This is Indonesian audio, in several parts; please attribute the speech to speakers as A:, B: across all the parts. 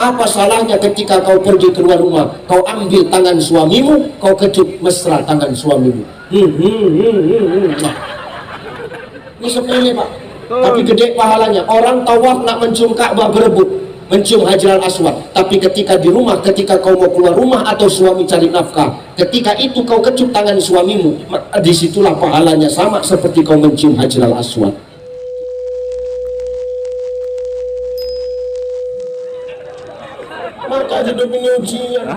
A: Apa salahnya ketika kau pergi keluar rumah, kau ambil tangan suamimu, kau kecup mesra tangan suamimu. Ini sepele Pak, tapi gede pahalanya. Orang tawaf nak mencium Ka'bah berebut, mencium Hajar Aswad. Tapi ketika di rumah, ketika kau mau keluar rumah atau suami cari nafkah, ketika itu kau kecup tangan suamimu, disitulah pahalanya sama seperti kau mencium Hajar Aswad. Maka hidup ini ujian.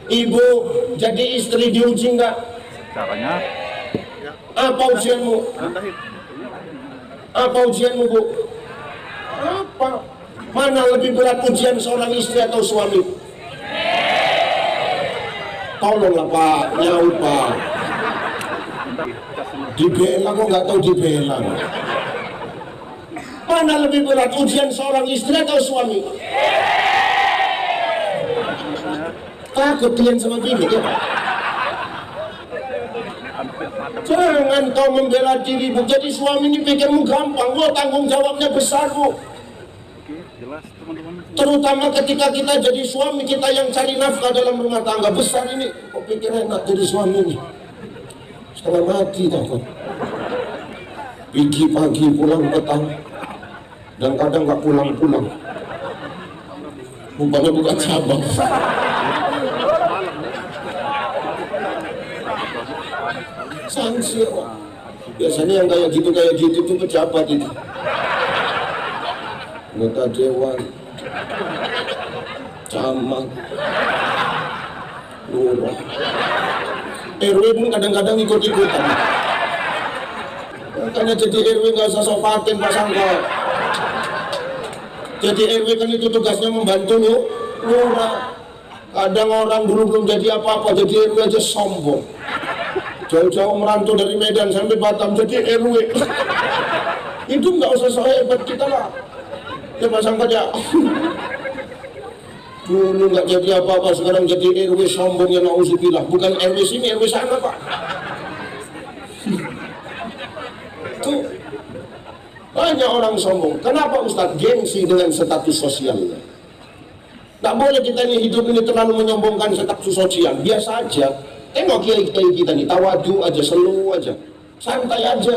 A: Ibu jadi istri diuji enggak?
B: Caranya
A: Apa ujianmu? Apa ujianmu Bu? Apa? Mana lebih berat ujian seorang istri atau suami? Tolonglah Pak, nyaut Pak. Dibela kok nggak tahu dibela. Mana lebih berat ujian seorang istri atau suami? Takut kalian sama bini ya Pak? Jangan kau membela dirimu. Jadi suami ini pikirmu gampang. Wah, tanggung jawabnya besar Bu.
B: jelas teman-teman.
A: Terutama ketika kita jadi suami, kita yang cari nafkah dalam rumah tangga besar ini. Kok pikir enak jadi suami ini? Setengah mati takut. Pagi pulang petang, dan kadang nggak pulang-pulang. Umpamanya buka cabang. Sanksi Pak. Biasanya yang kayak gitu itu pejabat itu. Anggota dewan, camat, lurah, RW pun kadang-kadang ikut-ikutan. Makanya jadi RW nggak usah sok paten Pak Sangka. Jadi RW kan itu tugasnya membantu lurah. Kadang orang dulu belum jadi apa-apa, jadi RW aja sombong. Jauh-jauh merantau dari Medan sampai Batam jadi RW. Itu nggak usah sok hebat kita lah. Ya Pak Sangka ya. Dulu nggak jadi apa-apa, sekarang jadi RW sombong ya nauzubillah. Bukan RW sini, RW sana Pak. Tuh banyak orang sombong. Kenapa Ustadz? Gengsi dengan status sosialnya. Tak boleh kita ini hidup ini terlalu menyombongkan status sosial. Biasa aja. Tengok kiai kita nih, tawadu aja, slow aja, santai aja.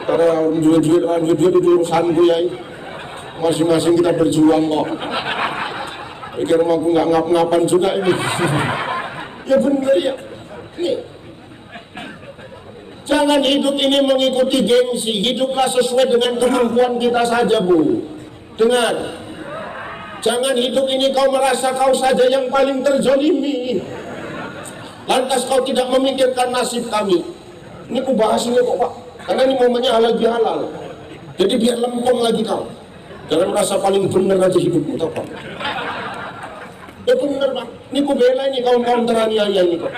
A: Karena duit itu urusan gue ya. Masing-masing kita berjuang kok. Pikir aku nggak ngap-ngapan juga ini. Ya bener ya. Nih. Jangan hidup ini mengikuti gengsi. Hiduplah sesuai dengan kemampuan kita saja Bu. Dengar. Jangan hidup ini kau merasa kau saja yang paling terzolimi. Lantas kau tidak memikirkan nasib kami. Ini aku bahas ini kok Pak. Karena ini momennya halal bihalal. Jadi biar lempeng lagi kau. Jangan merasa paling benar aja hidupmu, tau Pak. Ya benar Pak. Ini aku bela ini kaum-kaum teraniaya ini kok.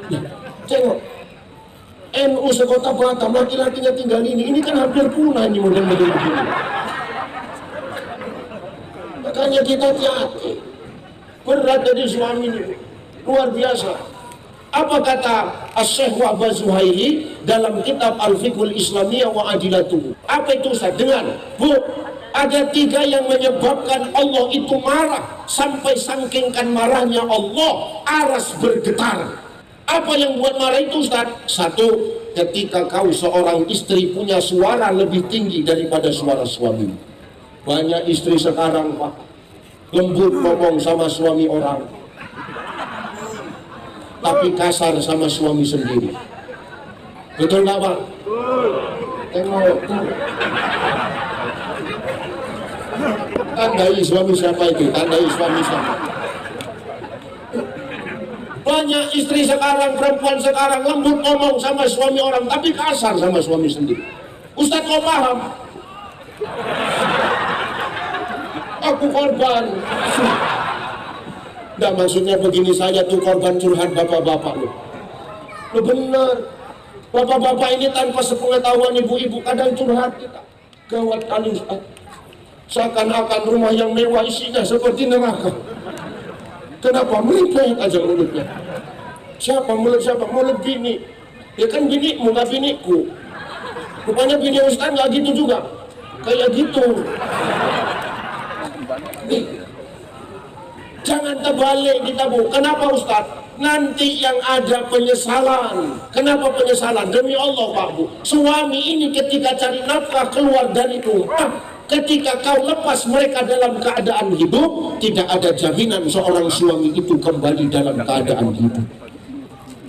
A: Nah, tengok. NU sekota Batam, laki-lakinya tinggal ini. Ini kan hampir punah ini model-model begini. Makanya kita hati-hati. Berat dari suami ini luar biasa. Apa kata Asy-Syaikh Wahbah Zuhaili dalam kitab Al-Fiqhul Islamiyah wa Adilatuhu? Apa itu Ustaz? Dengar Bu, ada 3 yang menyebabkan Allah itu marah. Sampai sangkingkan marahnya Allah, aras bergetar. Apa yang buat marah itu Ustaz? 1, ketika kau seorang istri punya suara lebih tinggi daripada suara suamimu. Banyak istri sekarang Pak lembut ngomong sama suami orang, tapi kasar sama suami sendiri. Betul nggak Pak? Tengok tuh. Tandai suami siapa itu? Tandai suami siapa? Banyak istri sekarang, perempuan sekarang lembut ngomong sama suami orang, tapi kasar sama suami sendiri. Ustadz kau paham? Aku korban. Nggak, maksudnya begini saja tuh, korban curhat bapak-bapak lo. Lo bener. Bapak-bapak ini tanpa sepengetahuan ibu-ibu kadang curhat kita. Gawat kali Ustaz. Seakan-akan rumah yang mewah isinya seperti neraka. Kenapa? Melipet aja mulutnya. Siapa mulut siapa? Mulut bini. Ya kan binimu, nggak biniku. Rupanya bini Ustaz nggak gitu juga. Kayak gitu. Jangan terbalik kita, Bu. Kenapa Ustaz? Nanti yang ada penyesalan. Kenapa penyesalan? Demi Allah Pak Bu, suami ini ketika cari nafkah keluar dari rumah, ketika kau lepas mereka dalam keadaan hidup, tidak ada jaminan seorang suami itu kembali dalam keadaan hidup.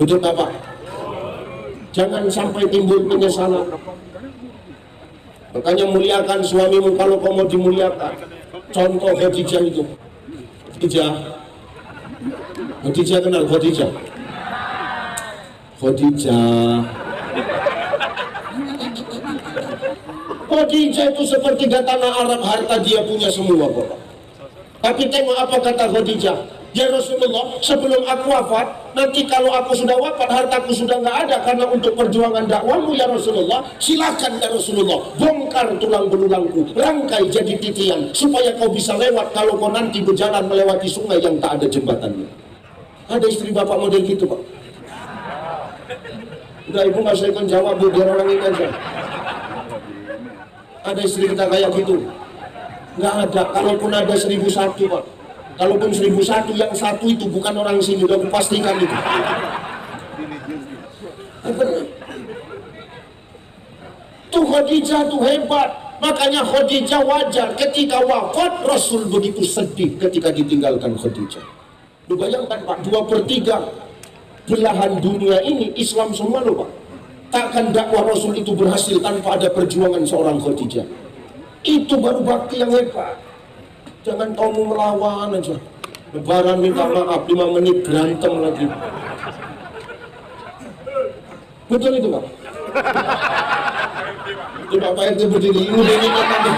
A: Betul tak Pak? Jangan sampai timbul penyesalan. Makanya muliakan suamimu kalau kau mau dimuliakan. Contoh Khadijah itu. Khadijah kenal Khadijah? Khadijah itu sepertiga tanah Arab, harta dia punya semua Bapak. Tapi tengok apa kata Khadijah. Ya Rasulullah, sebelum aku wafat, nanti kalau aku sudah wafat, hartaku sudah nggak ada karena untuk perjuangan dakwahmu ya Rasulullah. Silakan ya Rasulullah, bongkar tulang belulangku, rangkai jadi titian, supaya kau bisa lewat kalau kau nanti berjalan melewati sungai yang tak ada jembatannya. Ada istri bapak model gitu Pak? Udah ibu nggak usah ikut jawab Bu, biar orang ini aja. Ada istri kita kayak gitu? Nggak ada. Kalaupun ada 1001 Pak. Kalaupun 1001, yang satu itu bukan orang sini, udah aku pastikan itu. Tuh Khadijah tuh hebat. Makanya Khadijah wajar ketika wafat Rasul begitu sedih ketika ditinggalkan Khadijah. Lu bayangkan Pak, 2/3 belahan dunia ini Islam semua loh Pak. Takkan dakwah Rasul itu berhasil tanpa ada perjuangan seorang Khadijah. Itu baru bakti yang hebat. Jangan kamu melawan aja. Lebaran minta maaf 5 menit berantem lagi. Betul itu Pak? Itu Bapak RT berdiri, ini udah ingat nanti.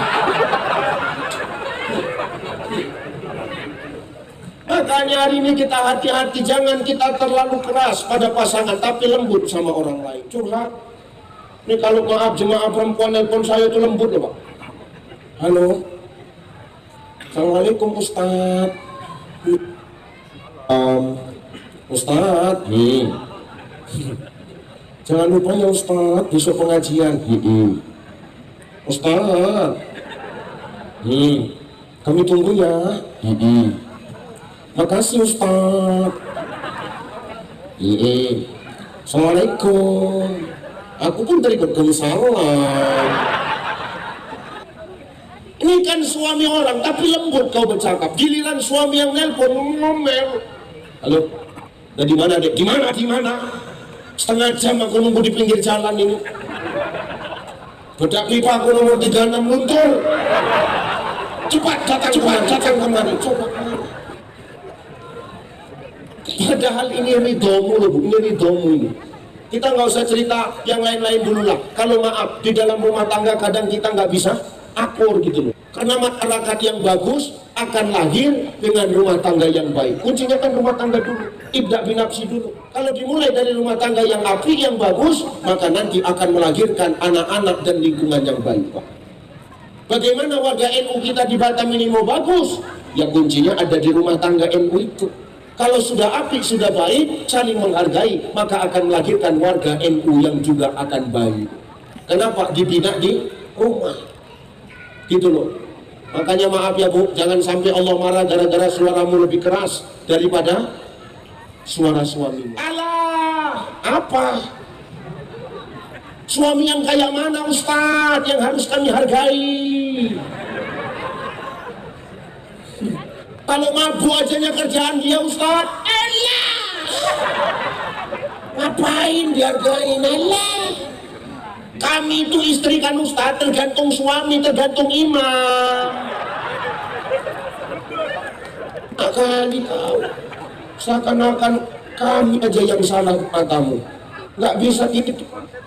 A: Makanya hari ini kita hati-hati, jangan kita terlalu keras pada pasangan, tapi lembut sama orang lain. Curhat. Ini kalau maaf jemaah perempuan nelpon saya itu lembut loh Pak. Halo. Assalamualaikum Ustaz. Ustaz, jangan lupa ya Ustaz, besok pengajian. Ustaz, kami tunggu ya. Makasih Ustaz. Assalamualaikum. Aku pun tadi salam. Ini kan suami orang, tapi lembut kau bercakap. Giliran suami yang nelpon, ngomel. Halo, dari mana dek? Gimana? Setengah jam aku nunggu di pinggir jalan ini. Bedak pipa aku nomor 36 luntur. Cepat datang kemari. Coba. Padahal ini ridomu loh Bu, ini ridomu ini. Kita nggak usah cerita yang lain-lain dulu lah. Kalau maaf, di dalam rumah tangga kadang kita nggak bisa akur gitu loh. Karena masyarakat yang bagus akan lahir dengan rumah tangga yang baik. Kuncinya kan rumah tangga dulu, ibda binafsi dulu. Kalau dimulai dari rumah tangga yang apik, yang bagus, maka nanti akan melahirkan anak-anak dan lingkungan yang baik Pak. Bagaimana warga NU kita di Batam ini mau bagus? Ya kuncinya ada di rumah tangga NU itu. Kalau sudah apik, sudah baik, saling menghargai, maka akan melahirkan warga NU yang juga akan baik. Kenapa? Dibina di rumah. Gitu loh. Makanya maaf ya Bu, jangan sampai Allah marah gara-gara suaramu lebih keras daripada suara suamimu. Alah, apa? Suami yang kayak mana Ustadz yang harus kami hargai? Kalau mabuk ajanya kerjaan dia Ustadz, Allah. Ngapain dihargain Allah? Kami itu istri kan Ustadz, tergantung suami, tergantung imam. Kali kau seakan-akan kami aja yang salah matamu. Nggak bisa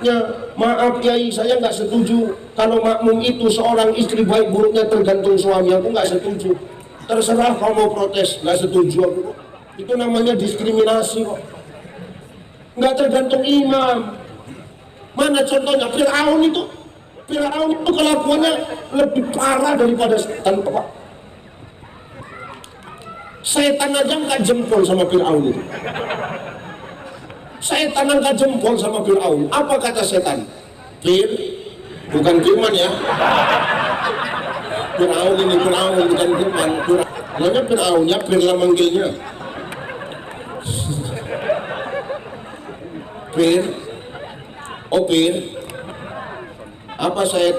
A: ya, maaf Kiai, saya nggak setuju kalau makmum itu seorang istri baik buruknya tergantung suami. Aku nggak setuju. Terserah kau mau protes, nggak setuju aku. Itu namanya diskriminasi kok. Nggak tergantung imam. Mana contohnya? Fir'aun itu kelakuannya lebih parah daripada setan Pak. Setan aja nggak jempol sama Fir'aun itu. Setan angkat jempol sama Fir'aun. Apa kata setan? Bukan firman ya. Firaun ini Firaun bukan Firman. Namanya Firaunnya, Firla manggilnya. Fir, Fir, apa saya?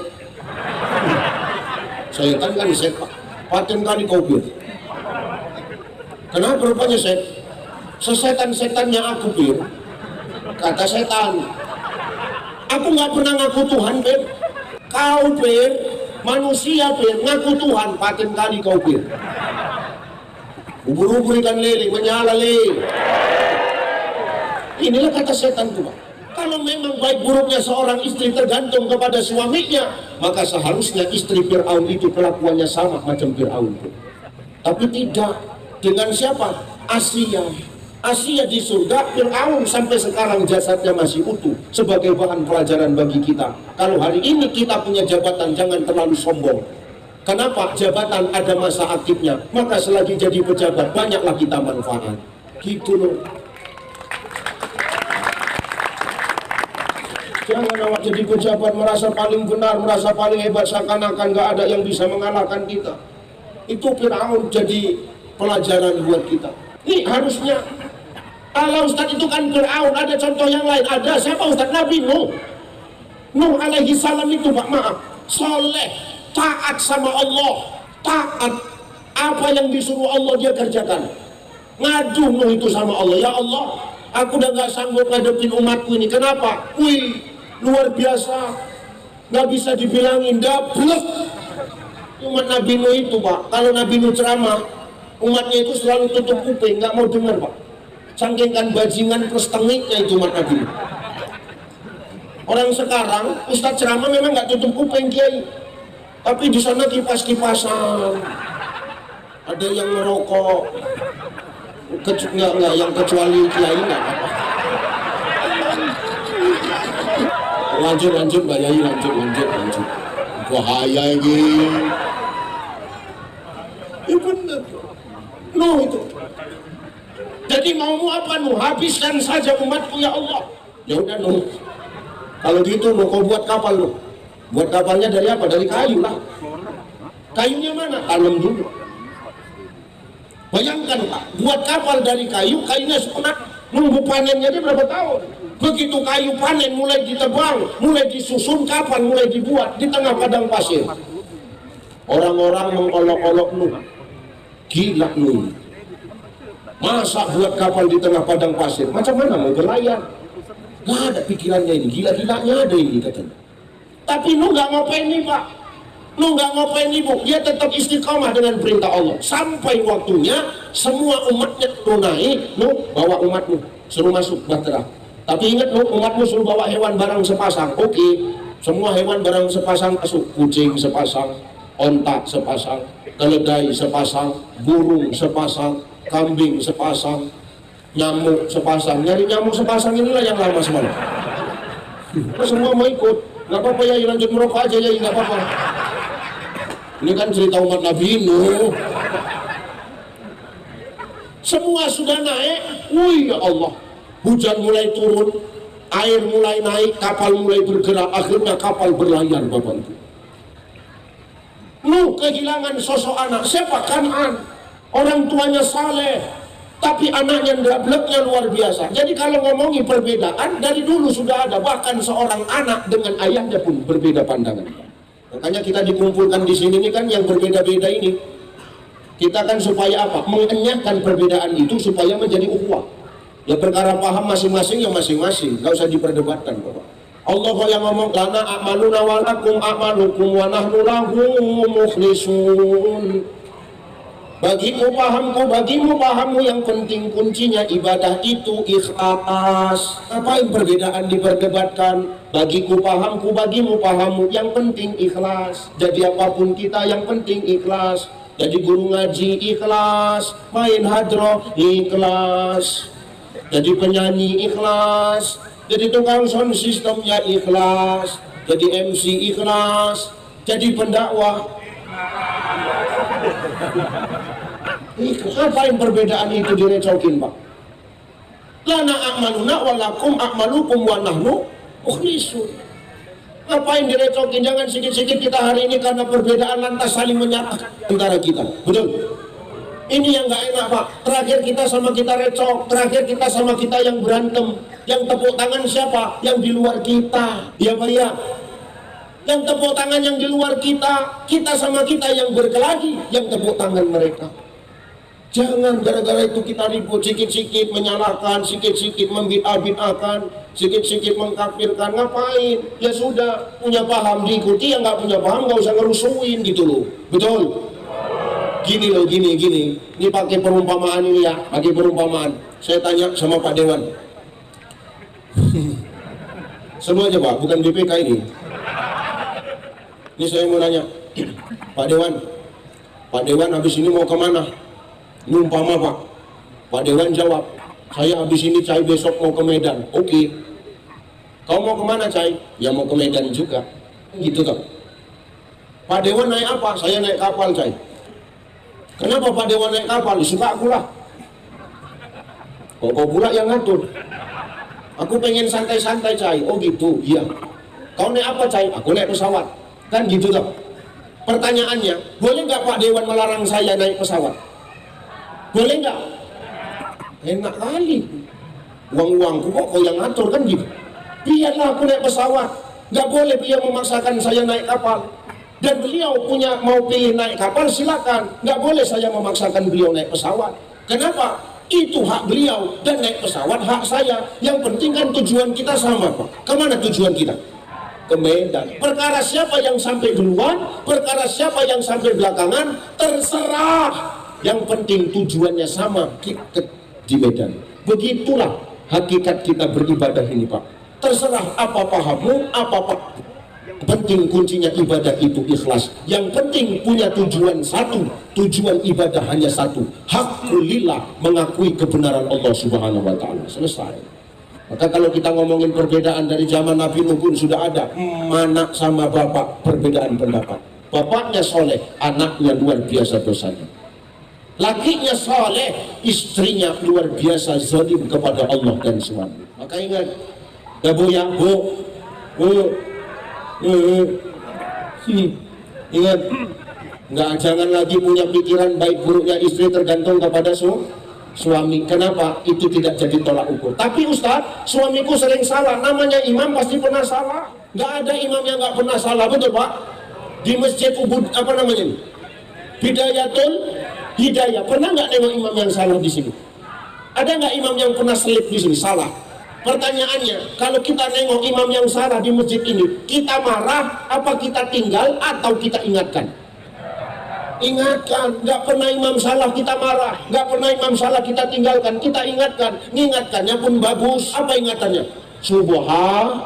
A: Setan kan set, paten kali kau Fir. Kenapa rupanya set? Sesetan-setannya aku Fir. Kata setan, aku nggak pernah ngaku Tuhan Fir. Kau Fir, manusia Fir, ngaku Tuhan, paten kali kau Fir. Ubur-ubur ikan lele, menyala lele. Inilah kata setan tuh, Pak. Kalau memang baik buruknya seorang istri tergantung kepada suaminya, maka seharusnya istri Fir'aun itu kelakuannya sama macam Fir'aun itu. Tapi tidak. Dengan siapa? Asia. Asia di surga, Fir'aun sampai sekarang jasadnya masih utuh sebagai bahan pelajaran bagi kita. Kalau hari ini kita punya jabatan, jangan terlalu sombong. Kenapa? Jabatan ada masa aktifnya, maka selagi jadi pejabat banyaklah kita manfaat. Gitu loh. Jangan awak jadi pejabat merasa paling benar, merasa paling hebat, seakan-akan gak ada yang bisa mengalahkan kita. Itu Fir'aun jadi pelajaran buat kita. Nih harusnya, kalau Ustadz itu kan Fir'aun, ada contoh yang lain. Ada siapa Ustadz? Nabi Nuh. Nuh alaihi salam itu, Pak, maaf, soleh, taat sama Allah, taat apa yang disuruh Allah dia kerjakan. Ngadu Nuh itu sama Allah, ya Allah, aku udah gak sanggup ngadepin umatku ini. Kenapa? Wih, luar biasa, gak bisa dibilangin, dablek. Umat Nabi Nuh itu, Pak, kalau Nabi Nuh ceramah, umatnya itu selalu tutup kuping, gak mau dengar, Pak. Saking kan bajingan plus tengiknya itu umat Nabi Nuh. Orang sekarang Ustadz ceramah memang gak tutup kuping Kiai, tapi di sana kipas-kipasan, ada yang merokok, enggak yang kecuali Kiai enggak apa-apa. Lanjut Mbak Yai, lanjut. Bahaya ini. Ya benar. Nuh itu. Jadi maumu apa Nuh? Habiskan saja umatku ya Allah. Ya udah Nuh. Kalau gitu Nuh, kau buat kapal Nuh. Buat kapalnya dari apa? Dari kayu lah. Kayunya mana? Tanam dulu. Bayangkan Pak, buat kapal dari kayu, kayunya sunat, nunggu panennya dia berapa tahun. Begitu kayu panen, mulai ditebang, mulai disusun kapal, mulai dibuat di tengah padang pasir. Orang-orang mengolok-olok Nuh. Gila Nuh. Masa buat kapal di tengah padang pasir? Macam mana mau berlayar? Gak ada pikirannya ini, gila-gilanya ada ini katanya. Tapi Nuh gak ngapain nih Pak. Nuh gak ngapain nih Bu, dia tetap istiqamah dengan perintah Allah. Sampai waktunya semua umatnya tunai, Nuh bawa umatmu, suruh masuk bahtera. Tapi ingat Nuh, umatmu suruh bawa hewan barang sepasang. Oke, semua hewan barang sepasang masuk. Kucing sepasang, onta sepasang, keledai sepasang, burung sepasang, kambing sepasang, nyamuk sepasang. Nyari nyamuk sepasang inilah yang lama semalam. Semua mau ikut. Gak apa-apa ya, lanjut merokok aja ya, gak apa-apa. Ini kan cerita umat Nabi Nuh. Semua sudah naik. Wih ya Allah, hujan mulai turun, air mulai naik, kapal mulai bergerak. Akhirnya kapal berlayar Bapak Ibu. Nuh kehilangan sosok anak. Siapa? Kan'an. Orang tuanya saleh, tapi anaknya drableknya luar biasa. Jadi kalau ngomongin perbedaan, dari dulu sudah ada. Bahkan seorang anak dengan ayahnya pun berbeda pandangan. Makanya kita dikumpulkan di sini ini kan yang berbeda-beda ini. Kita kan supaya apa? Mengenyahkan perbedaan itu supaya menjadi ukhuwah. Ya perkara paham masing-masing yang masing-masing, nggak usah diperdebatkan Bapak. Allah yang ngomong lana a'maluna wa lakum a'malukum wa nahnu lahu mukhlisun. Bagimu pahammu, yang penting kuncinya ibadah itu ikhlas. Apa yang perbedaan diperdebatkan? Bagiku pahamku, bagimu pahammu, yang penting ikhlas. Jadi apapun kita yang penting ikhlas. Jadi guru ngaji ikhlas, main hadroh ikhlas, jadi penyanyi ikhlas, jadi tukang sound systemnya ikhlas, jadi MC ikhlas, jadi pendakwah. Apa yang perbedaan itu direcokin Pak? Lana a'maluna walakum a'malukum wa nahnu mukhlisun. Ngapain direcokin? Jangan sikit-sikit kita hari ini karena perbedaan lantas saling menyalahkan antara kita. Betul? Ini yang nggak enak, Pak. Terakhir kita sama kita recok, terakhir kita sama kita yang berantem. Yang tepuk tangan siapa? Yang di luar kita. Ya Pak ya. Yang tepuk tangan yang di luar kita, kita sama kita yang berkelahi, yang tepuk tangan mereka. Jangan gara-gara itu kita ribut, sikit-sikit menyalahkan, sikit-sikit membid'ah-bid'ahkan, sikit-sikit mengkafirkan. Ngapain? Ya sudah, punya paham diikuti, yang nggak punya paham nggak usah ngerusuin gitu loh. Betul? Gini loh, gini. Ini pakai perumpamaan ini ya, pakai perumpamaan. Saya tanya sama Pak Dewan. Semua aja Pak, bukan BPK ini. Ini saya mau nanya, Pak Dewan habis ini mau kemana? Ini umpama Pak. Pak Dewan jawab, saya habis ini Cai besok mau ke Medan. Oke. Kau mau kemana Cai? Ya mau ke Medan juga. Gitu toh. Pak Dewan naik apa? Saya naik kapal Cai. Kenapa Pak Dewan naik kapal? Suka aku lah. Kok pula yang ngatur? Aku pengen santai-santai Cai. Oh gitu, iya. Kau naik apa Cai? Aku naik pesawat. Kan gitu toh. Pertanyaannya, boleh nggak Pak Dewan melarang saya naik pesawat? Boleh nggak? Enak kali. Uang-uangku kok kau yang ngatur kan gitu. Biarlah aku naik pesawat. Nggak boleh beliau memaksakan saya naik kapal. Dan beliau punya mau pilih naik kapal silakan. Nggak boleh saya memaksakan beliau naik pesawat. Kenapa? Itu hak beliau. Dan naik pesawat hak saya. Yang penting kan tujuan kita sama Pak. Kemana tujuan kita? Ke Medan. Perkara siapa yang sampai duluan, perkara siapa yang sampai belakangan, terserah. Yang penting tujuannya sama di Medan. Begitulah hakikat kita beribadah ini Pak. Terserah apa pahammu, apa penting kuncinya ibadah itu ikhlas. Yang penting punya tujuan satu, tujuan ibadah hanya satu. Hakulillah, mengakui kebenaran Allah Subhanahu wa Ta'ala. Selesai. Maka kalau kita ngomongin perbedaan dari zaman Nabi Nuh pun sudah ada. Anak sama bapak perbedaan pendapat. Bapaknya soleh, anaknya luar biasa dosanya. Lakinya soleh, istrinya luar biasa zalim kepada Allah dan suami. Maka ingat, ya Bu ya, Bu, ingat, jangan lagi punya pikiran baik buruknya istri tergantung kepada suami. Kenapa? Itu tidak jadi tolak ukur. Tapi Ustadz, suamiku sering salah. Namanya imam pasti pernah salah. Nggak ada imam yang nggak pernah salah, betul Pak? Di masjid Ubud, apa namanya? Bidayatul Hidayah. Pernah nggak nengok imam yang salah di sini? Ada nggak imam yang pernah selip di sini? Salah. Pertanyaannya, kalau kita nengok imam yang salah di masjid ini, kita marah, apa kita tinggal atau kita ingatkan? Ingatkan. Nggak pernah imam salah kita marah, nggak pernah imam salah kita tinggalkan, kita ingatkan. Mengingatkannya pun bagus. Apa ingatannya? Subhanallah.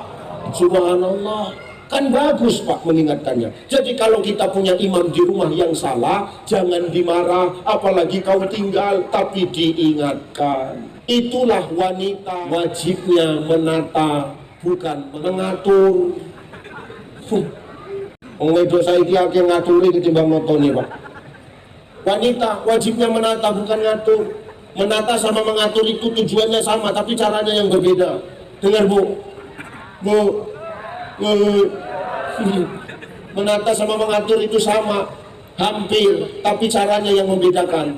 A: Kan bagus Pak mengingatkannya. Jadi kalau kita punya imam di rumah yang salah, jangan dimarah, apalagi kau tinggal, tapi diingatkan. Itulah wanita, wajibnya menata, bukan mengatur. Wedo saiki akeh ngaturi ketimbang notoni Pak. Wanita wajibnya menata, bukan ngatur. Menata sama mengatur itu tujuannya sama, tapi caranya yang berbeda. Dengar Bu, menata sama mengatur itu sama, hampir, tapi caranya yang membedakan.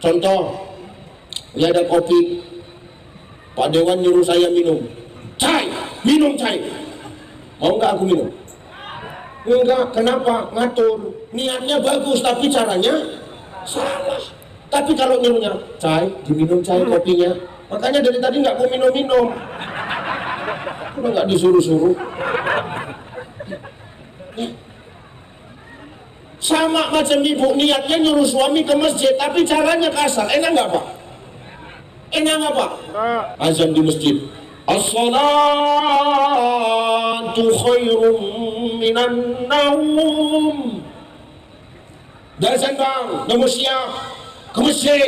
A: Contoh, ini ada kopi, Pak Dewan nyuruh saya minum cai, mau nggak aku minum? Enggak. Kenapa? Ngatur. Niatnya bagus tapi caranya salah. Tapi kalau nyuruhnya cai, diminum cai kopinya, makanya dari tadi nggak mau minum. Udah nggak disuruh-suruh. Sama macam ibu, niatnya nyuruh suami ke masjid tapi caranya kasar. Enak nggak Pak? Enak nggak Pak? Azan di masjid, as-salatu khairum minan naum. Azan bang, udah mau siap ke masjid.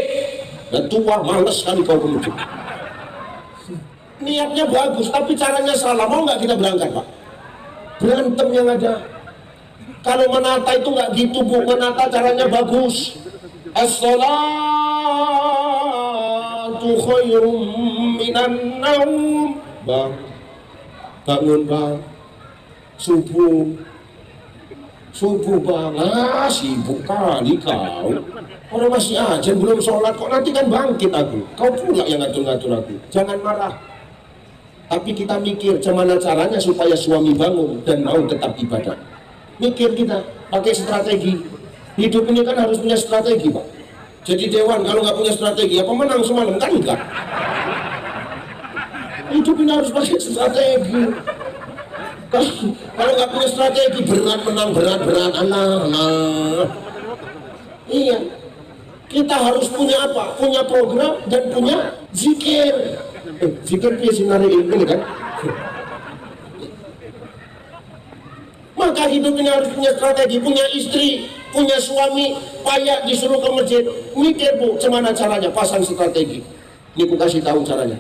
A: Dan tua, males sekali kau ke masjid. Niatnya bagus tapi caranya salah. Mau nggak kita berangkat Pak? Berantem yang ada. Kalau menata itu nggak gitu Bu, menata caranya bagus. As-salatu khairum minan naum. Bang, bangun bang. subuh bang, sibuk kali kau, orang masih aja belum sholat kok, nanti kan bangkit aku, kau pula yang ngatur-ngatur aku. Jangan marah, tapi kita mikir gimana caranya supaya suami bangun dan mau tetap ibadah. Mikir kita pakai strategi. Hidup ini kan harus punya strategi pak. Jadi dewan kalau nggak punya strategi apa menang semalam kan enggak. Hidup ini harus pakai strategi. Kalau nggak punya strategi berat menang berat anak. Iya, kita harus punya apa? Punya program dan punya zikir. Zikir dia sinari ini kan. Maka hidup ini harus punya strategi, punya istri, punya suami, payah disuruh ke masjid. Mikir bu, gimana caranya pasang strategi. Ini aku kasih tahu caranya.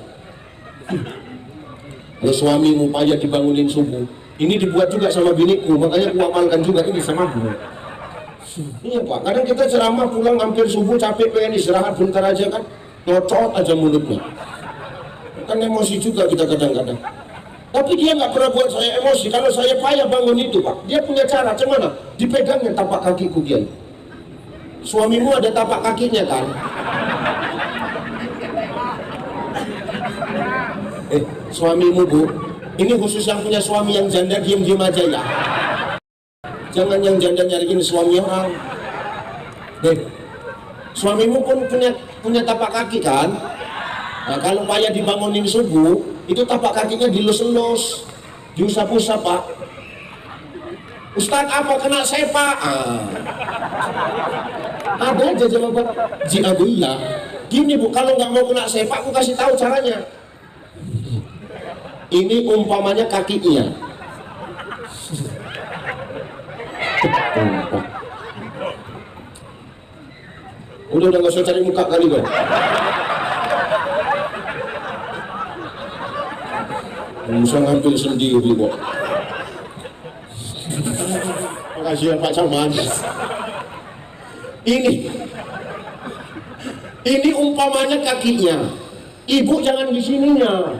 A: Kalau suamimu payah dibangunin subuh, ini dibuat juga sama biniku, makanya aku amalkan juga ini sama bu. Iya pak, kadang kita ceramah pulang hampir subuh capek pengen istirahat bentar aja kan, ngocot aja mulutnya. Kan emosi juga kita kadang-kadang. Tapi dia nggak pernah buat saya emosi. Kalau saya payah bangun itu pak, dia punya cara. Cuman dipegangnya tapak kakiku dia. Suamimu ada tapak kakinya kan? Suamimu bu, ini khusus yang punya suami yang janda diem-diem aja ya. Jangan yang janda nyariin suami orang. Suamimu pun punya tapak kaki kan? Nah, kalau payah dibangunin subuh, itu tapak kakinya dilus-lus, diusap-usap pak. Ustadz apa kena sepak? Ada aja jawaban. Ji'abullah. Gini bu, kalau nggak mau kena sepak, aku kasih tahu caranya. Ini umpamanya kakinya. Udah nggak usah cari muka kali kok. Bisa ngambil sendiri kok. Makasih ya Pak Caman. Ini umpamanya kakinya. Ibu jangan di sininya.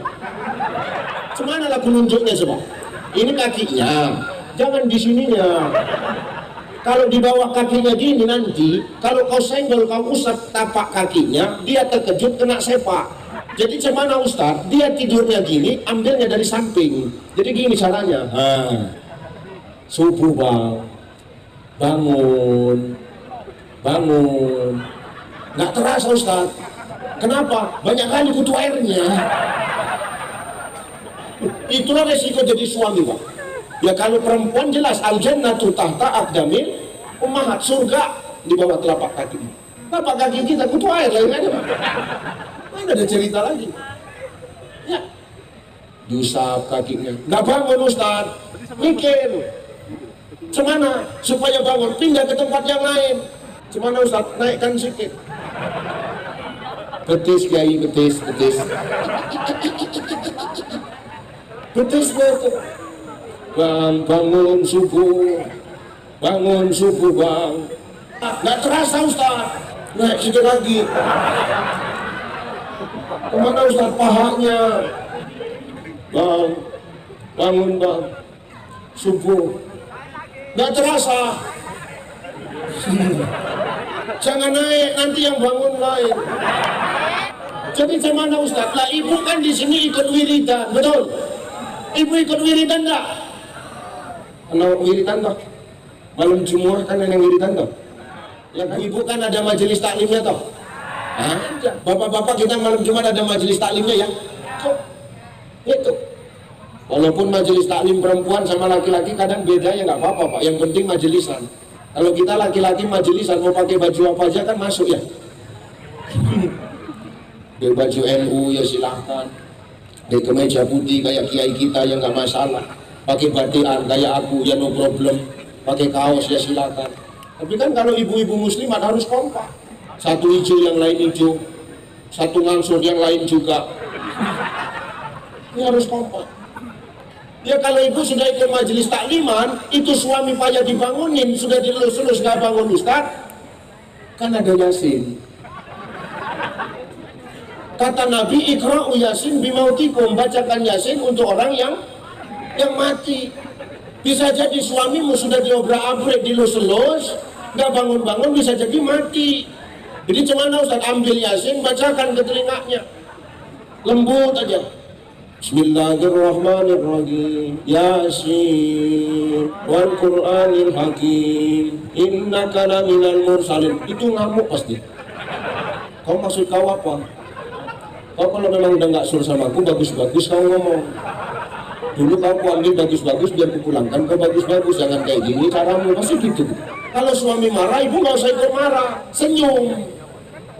A: Cemana lah penunjuknya coba. Ini kakinya, jangan di sininya. Kalau di bawah kakinya gini nanti, kalau kau senggol kau usap tapak kakinya, dia terkejut kena sepak. Jadi gimana Ustadz? Dia tidurnya gini, ambilnya dari samping. Jadi gini caranya. Subuh bang, bangun. Nggak terasa Ustadz. Kenapa? Banyak kali kutu airnya. Itulah resiko jadi suami bang. Ya kalau perempuan jelas al-jannatu tahta aqdamil ummahat, surga di bawah telapak kaki. Telapak kaki kita kutu air lain aja bang. Mana ada cerita lagi. Ya. Diusap kakinya. Nggak bangun Ustaz. Mikir. Cemana supaya bangun, pindah ke tempat yang lain. Cemana Ustaz, naikkan sedikit. Betis kiai, betis. Betis betul. Bang, bangun subuh bang. Nggak terasa Ustaz. Naik sedikit lagi. Kemana Ustaz pahanya? Bang, bangun bang. Subuh. Nggak terasa. Jangan naik, nanti yang bangun lain. Jadi gimana Ustaz? Lah ibu kan di sini ikut wiridan, betul? Ibu ikut wiridan enggak? Kenapa wiridan toh? Malam Jumat kan ada wiridan toh? Ya ibu kan ada majelis taklimnya toh? Ada. Bapak-bapak kita malam Jumat ada majelis taklimnya ya? Itu. Walaupun majelis taklim perempuan sama laki-laki kadang beda ya nggak apa-apa Pak. Yang penting majelisan. Kalau kita laki-laki majelisan mau pakai baju apa aja kan masuk ya. Pakai baju NU ya silahkan. Pakai kemeja putih kayak kiai kita ya nggak masalah. Pakai batian kayak aku ya no problem. Pakai kaos ya silakan. Tapi kan kalau ibu-ibu muslimat harus kompak. Satu hijau yang lain hijau, satu ngangsur yang lain juga. Ini harus kompak. Ya kalau ibu sudah ikut majelis takliman, itu suami payah dibangunin, sudah dilus-lus nggak bangun Ustaz, kan ada Yasin. Kata Nabi, Iqra'u Yasin bimautikum, bacakan Yasin untuk orang yang mati. Bisa jadi suamimu sudah diobrak-abrik, dilus-lus, nggak bangun-bangun, bisa jadi mati. Jadi cemana Ustaz, ambil Yasin, bacakan ke telinganya, lembut aja. Bismillahirrahmanirrahim. Yasin wal Qur'anil Hakim innaka laminal mursalin. Itu ngamuk pasti. Kau maksud kau apa? Kau kalau memang udah nggak sur sama aku, bagus-bagus kau ngomong. Dulu kau ambil bagus-bagus biar kupulangkan, kau bagus-bagus, jangan kayak gini caramu, pasti gitu. Kalau suami marah, ibu nggak usah ikut marah, senyum,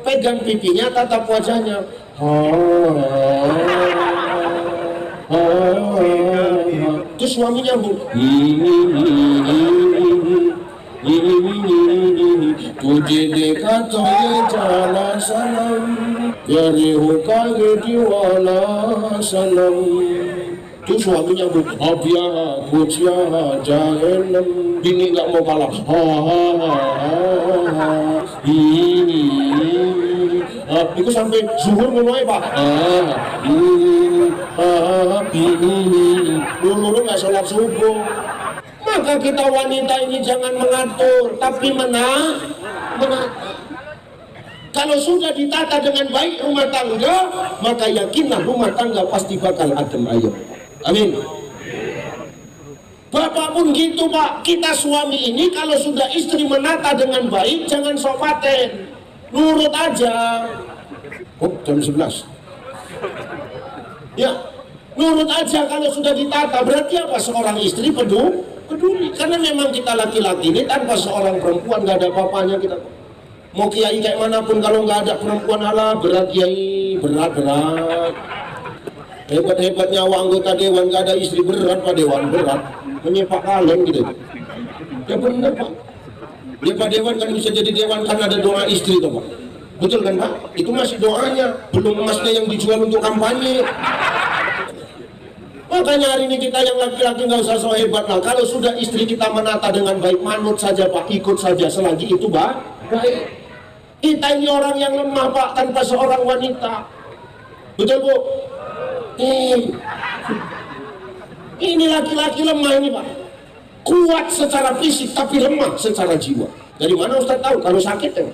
A: pegang pipinya, tatap wajahnya. Terus suami nyambung, tujhe dekha to ye jana sanam, yari hukage diwala sanam. Terus suami nyambung, abya kucia jahanam. Bini nggak mau kalah, itu sampai zuhur mulai Pak. Dulu nggak sholat subuh. Maka kita wanita ini jangan mengatur, tapi menata. Kalau sudah ditata dengan baik rumah tangga, maka yakinlah rumah tangga pasti bakal adem ayem. Amin. Bapak pun gitu Pak, kita suami ini kalau sudah istri menata dengan baik, jangan sok paten, nurut aja. Oh, jam 11. Ya, nurut aja kalau sudah ditata. Berarti apa? Seorang istri peduli. Karena memang kita laki-laki ini tanpa seorang perempuan nggak ada apa-apanya kita. Mau kiai kayak manapun kalau nggak ada perempuan, halah berat kiai, berat. Hebat-hebatnya anggota dewan nggak ada istri, berat Pak Dewan, berat. Menyepak kaleng gitu. Ya benar Pak. Ya Pak Dewan kan bisa jadi dewan karena ada doa istri toh Pak. Betul kan Pak? Itu masih doanya, belum emasnya yang dijual untuk kampanye. Makanya hari ini kita yang laki-laki nggak usah so hebat lah. Kalau sudah istri kita menata dengan baik, manut saja Pak, ikut saja selagi itu baik. Kita ini orang yang lemah Pak, tanpa seorang wanita. Betul Bu? Ini laki-laki lemah ini Pak, kuat secara fisik tapi lemah secara jiwa. Dari mana Ustaz tahu? Kalau sakit ya,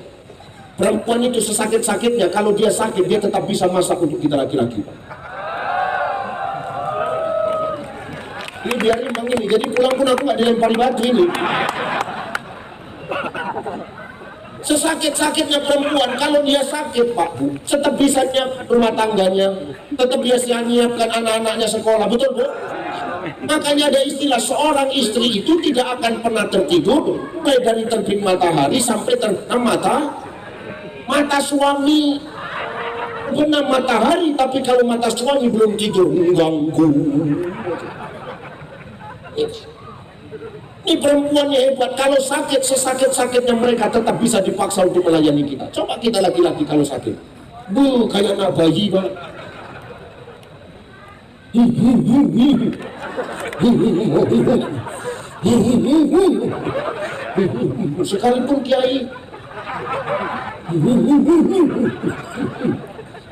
A: perempuan itu sesakit-sakitnya, kalau dia sakit dia tetap bisa masak untuk kita laki-laki Pak. Ini biarin Bang ini, jadi pulang pun aku gak dilempari batu ini. Sesakit-sakitnya perempuan, kalau dia sakit Pak Bu, tetap bisa nyiap rumah tangganya, tetap dia nyiapkan anak-anaknya sekolah, betul Bu? Makanya ada istilah seorang istri itu tidak akan pernah tertidur baik dari terbit matahari sampai terbenam mata suami. Benar matahari, tapi kalau mata suami belum tidur mengganggu. Ini perempuannya hebat, kalau sakit sesakit-sakitnya mereka tetap bisa dipaksa untuk melayani kita. Coba kita laki-laki kalau sakit, bu kayak anak bayi Pak. Sekalipun kiai,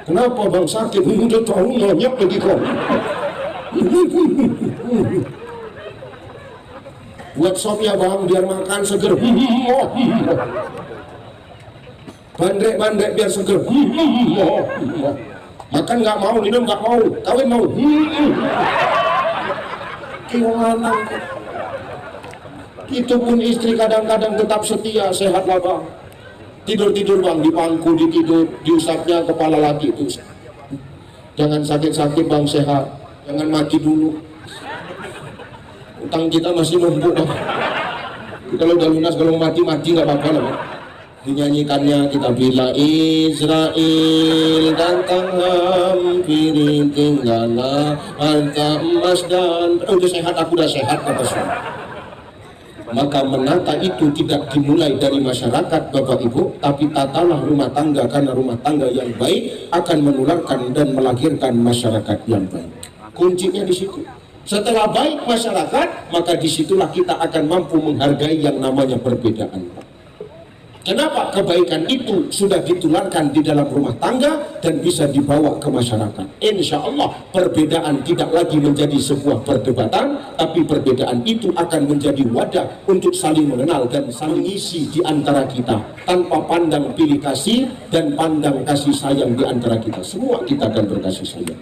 A: kenapa Bang sakit? Udah tahu nanya lagi kau. Buat sop ya Bang, biar makan seger. Bandrek biar seger. Makan nggak mau, minum nggak mau, kawin mau. Gimana? Itu pun istri kadang-kadang tetap setia, sehat lah Bang. Tidur Bang, di pangku, ditidur, diusapnya kepala lagi itu. Jangan sakit-sakit Bang, sehat. Jangan mati dulu. Utang kita masih numpuk Bang. Kalau udah lunas, kalau mati nggak apa-apa lah Bang. Dinyanyikannya kita bila Israel datang hampiri tinggallah harta emas dan udah sehat, aku udah sehat kata suami. Maka menata itu tidak dimulai dari masyarakat Bapak Ibu, tapi tatalah rumah tangga, karena rumah tangga yang baik akan menularkan dan melahirkan masyarakat yang baik. Kuncinya di situ. Setelah baik masyarakat, maka disitulah kita akan mampu menghargai yang namanya perbedaan. Kenapa? Kebaikan itu sudah ditularkan di dalam rumah tangga dan bisa dibawa ke masyarakat. Insya Allah perbedaan tidak lagi menjadi sebuah perdebatan, tapi perbedaan itu akan menjadi wadah untuk saling mengenal dan saling mengisi di antara kita, tanpa pandang pilih kasih dan pandang kasih sayang di antara kita. Semua kita akan berkasih sayang.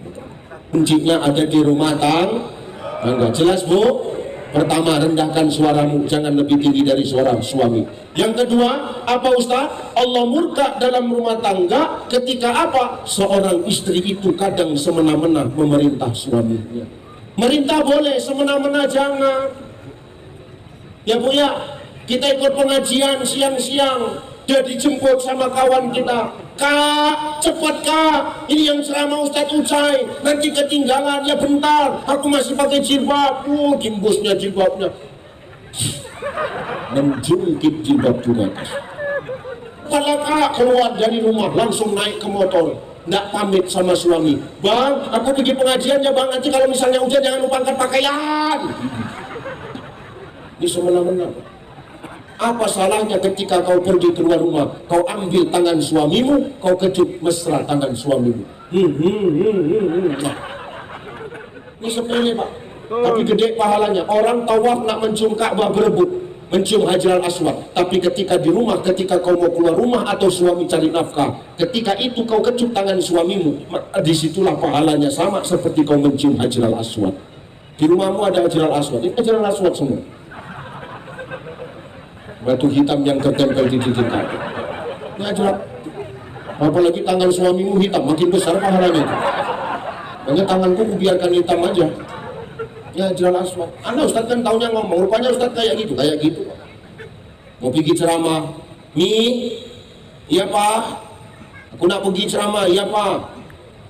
A: Kuncinya ada di rumah tangga. Jelas, Bu? Pertama, rendahkan suaramu, jangan lebih tinggi dari suara suami. Yang kedua, apa Ustaz? Allah murka dalam rumah tangga ketika apa? Seorang istri itu kadang semena-mena memerintah suaminya. Merintah boleh, semena-mena jangan. Ya Bu ya, kita ikut pengajian siang-siang, dia dijemput sama kawan kita. Kak, cepat Kak, ini yang ceramah Ustadz Ucai, nanti ketinggalan, ya bentar, aku masih pakai jilbab. Gimbusnya jilbabnya menjungkit jilbab juga. Kalau Kak keluar dari rumah langsung naik ke motor, nggak pamit sama suami. Bang, aku pergi pengajian ya Bang, nanti kalau misalnya hujan jangan lupa angkat pakaian. Ini semena-mena. Apa salahnya ketika kau pergi keluar rumah, kau ambil tangan suamimu, kau kecup mesra tangan suamimu. Ini sepele Pak, tapi gede pahalanya. Orang tawaf nak mencium Ka'bah berebut, mencium Hajar Aswad. Tapi ketika di rumah, ketika kau mau keluar rumah atau suami cari nafkah, ketika itu kau kecup tangan suamimu, disitulah pahalanya sama seperti kau mencium Hajar Aswad. Di rumahmu ada Hajar Aswad, ini Hajar Aswad semua. Batu hitam yang tertempel di titik kaki. Nah, jelas. Apalagi tangan suamimu hitam, makin besar pahalanya itu. Makanya tanganku biarkan hitam aja. Ya jelas Aswad. Anda Ustadz kan taunya ngomong, rupanya Ustadz kayak gitu. Mau pergi ceramah, iya Pak. Aku nak pergi ceramah, iya Pak.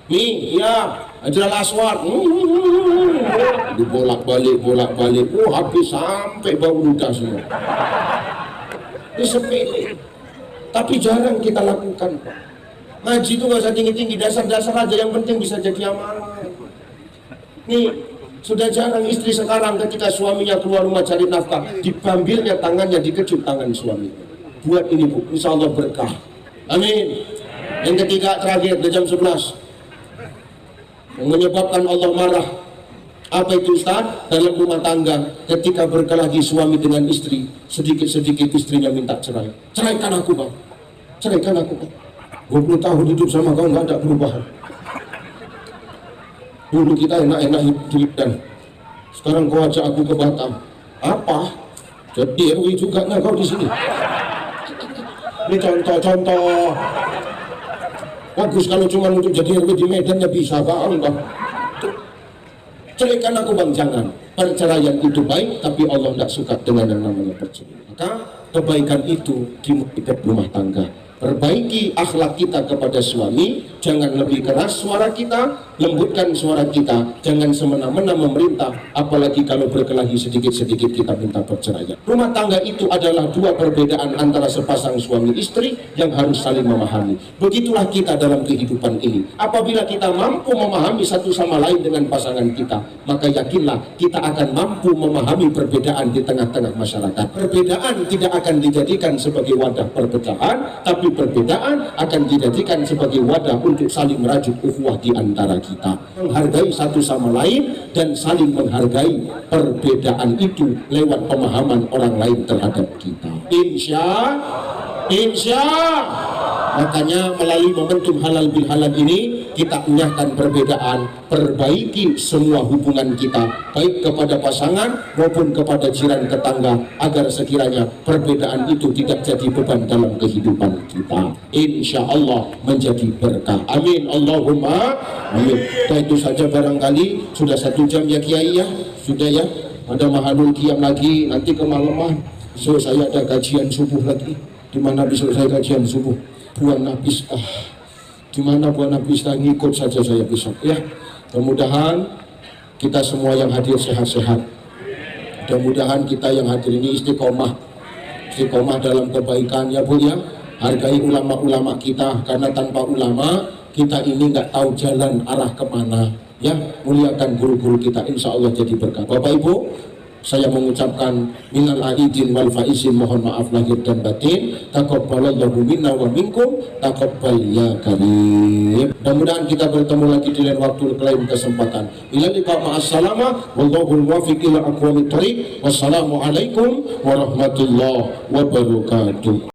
A: Iya, Hajar Aswad. Bolak-balik. Habis sampai bau ludah semua. Ini sepele, tapi jarang kita lakukan Pak. Ngaji itu nggak usah tinggi-tinggi, dasar-dasar aja, yang penting bisa jadi amalan. Nih, sudah jarang istri sekarang ketika suaminya keluar rumah cari nafkah, diambilnya tangannya, dikecup tangan suami. Buat ini Bu, insya Allah berkah. Amin. Yang ketiga terakhir, di jam 11, yang menyebabkan Allah marah. Apa itu Ustaz? Dalam rumah tangga, ketika berkelahi suami dengan istri, sedikit-sedikit istrinya minta cerai. Ceraikan aku Bang, ceraikan aku Bang. 20 tahun hidup sama kau nggak ada perubahan. Dulu kita enak-enak hidup dan sekarang kau ajak aku ke Batam. Apa? Jadi RW juga nggak kau di sini? Ini contoh-contoh. Bagus kalau cuma untuk jadi RW di Medan ya bisa Bang. Ceraikan aku Bang, jangan. Perceraian itu baik, tapi Allah tidak suka dengan yang namanya perceraian. Maka kebaikan itu dimulai rumah tangga. Perbaiki akhlak kita kepada suami, jangan lebih keras suara kita, lembutkan suara kita, jangan semena-mena memerintah, apalagi kalau berkelahi sedikit-sedikit kita minta perceraian. Rumah tangga itu adalah dua perbedaan antara sepasang suami istri yang harus saling memahami. Begitulah kita dalam kehidupan ini. Apabila kita mampu memahami satu sama lain dengan pasangan kita, maka yakinlah kita akan mampu memahami perbedaan di tengah-tengah masyarakat. Perbedaan tidak akan dijadikan sebagai wadah perpecahan, tapi perbedaan akan dijadikan sebagai wadah untuk saling merajut ukhuwah di antara kita. Menghargai satu sama lain dan saling menghargai perbedaan itu lewat pemahaman orang lain terhadap kita. Insya makanya melalui momentum halal bil halal ini kita enyahkan perbedaan, perbaiki semua hubungan kita baik kepada pasangan maupun kepada jiran tetangga agar sekiranya perbedaan itu tidak jadi beban dalam kehidupan kita. Insya Allah menjadi berkah. Amin Allahumma amin. Dan itu saja barangkali sudah 1 jam ya Kiai ya, sudah ya. Ada mahalul qiyam lagi nanti kemalaman. So saya ada kajian subuh lagi. Di mana besok saya kajian subuh? Buan Nafis, di mana Buan Nafis ngikut saja saya besok ya. Mudah-mudahan kita semua yang hadir sehat-sehat. Mudah-mudahan kita yang hadir ini istiqomah dalam kebaikan ya Bu ya. Hargai ulama-ulama kita, karena tanpa ulama kita ini nggak tahu jalan arah kemana ya. Muliakan guru-guru kita, insya Allah jadi berkah. Bapak Ibu Saya mengucapkan minal aidin wal faizin, mohon maaf lahir dan batin. Taqabbalallahu minna wa minkum, taqabbal ya karim. Mudah-mudahan kita bertemu lagi di lain waktu, lain kesempatan. Ila liqa ma'assalama wallahul muwaffiq ila aqwamit thoriq. Wassalamualaikum warahmatullahi wabarakatuh.